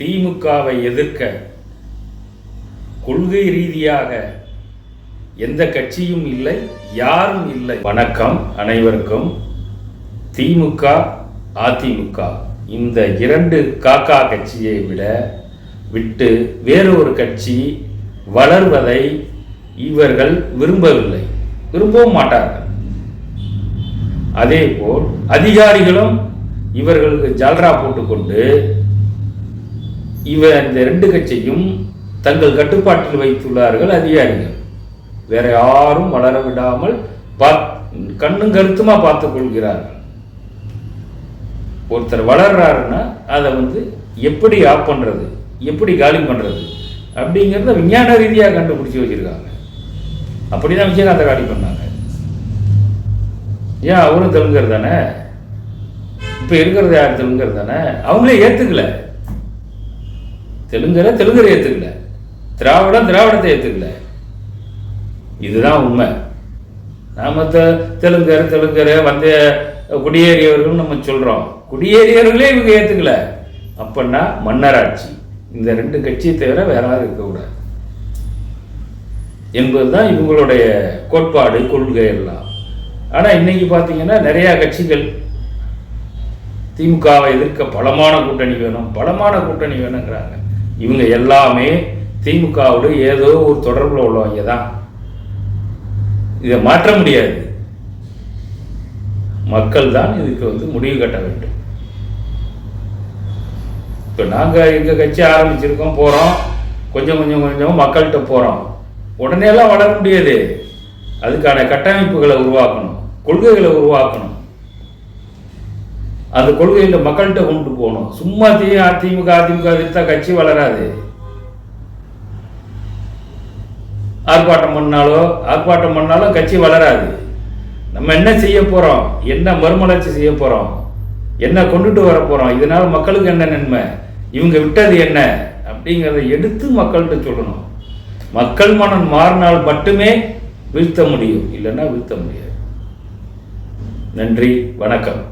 திமுகவை எதிர்க்க கொள்கை ரீதியாக எந்த கட்சியும் இல்லை, யாரும் இல்லை. வணக்கம் அனைவருக்கும். திமுக அதிமுக இந்த இரண்டு காக்கா கட்சியை விட்டு வேறொரு கட்சி வளர்வதை இவர்கள் விரும்பவில்லை, விரும்பவும் மாட்டார்கள். அதேபோல் அதிகாரிகளும் இவர்களுக்கு ஜால்ரா போட்டுக்கொண்டு இந்த ரெண்டு கட்சியும் தங்கள் கட்டுப்பாட்டில் வைத்துள்ளார்கள் அதிகாரிகள். வேற யாரும் வளர விடாமல் கண்ணும் கருத்துமா பார்த்துக் கொள்கிறார்கள். ஒருத்தர் வளர்றாருன்னா அதை எப்படி ஆஃப் பண்றது, எப்படி காலி பண்றது அப்படிங்கிறத விஞ்ஞான ரீதியாக கண்டுபிடிச்சி வச்சிருக்காங்க. அப்படிதான் விஜயகாந்தை காலி பண்ணாங்க. ஏன் அவரும் தெலுங்கர் தானே, இப்ப இருக்கிறது யார் தெலுங்கர் தானே, அவங்களே ஏத்துக்கல. தெலுங்கரை ஏத்துக்கல, திராவிடத்தை ஏத்துக்கல. இதுதான் உண்மை. நாம தெலுங்கரை குடியேறியவர்கள் நம்ம சொல்றோம், குடியேறியவர்களே இவங்க ஏத்துக்கல. அப்படின்னா மன்னராட்சி இந்த ரெண்டு கட்சியை தவிர வேற யாரும் இருக்கக்கூடாது என்பதுதான் இவங்களுடைய கோட்பாடு, கொள்கை எல்லாம். ஆனா இன்னைக்கு பார்த்தீங்கன்னா நிறைய கட்சிகள் திமுகவை எதிர்க்க பலமான கூட்டணி வேணுங்கிறாங்க. இவங்க எல்லாமே திமுகவோடு ஏதோ ஒரு தொடர்பில் உள்ளவங்க தான். இதை மாற்ற முடியாது. மக்கள் தான் இதுக்கு முடிவு கட்ட வேண்டும். இப்போ நாங்கள் எங்கள் கட்சி ஆரம்பிச்சிருக்கோம், போகிறோம், கொஞ்சம் மக்கள்கிட்ட போகிறோம். உடனே எல்லாம் வளர முடியாது. அதுக்கான கட்டமைப்புகளை உருவாக்கணும், கொள்கைகளை உருவாக்கணும். அந்த கொள்கையில் மக்கள்கிட்ட கொண்டு போகணும். சும்மா அதிமுக எதிர்த்தா கட்சி வளராது. ஆர்ப்பாட்டம் பண்ணாலும் கட்சி வளராது. நம்ம என்ன செய்ய போறோம், என்ன மறுமலர்ச்சி செய்ய போறோம், என்ன கொண்டுட்டு வர போறோம், இதனால மக்களுக்கு என்ன நன்மை, இவங்க விட்டது என்ன அப்படிங்கிறத எடுத்து மக்கள்கிட்ட சொல்லணும். மக்கள் மனம் மாறினால் மட்டுமே வீழ்த்த முடியும், இல்லைன்னா வீழ்த்த முடியாது. நன்றி, வணக்கம்.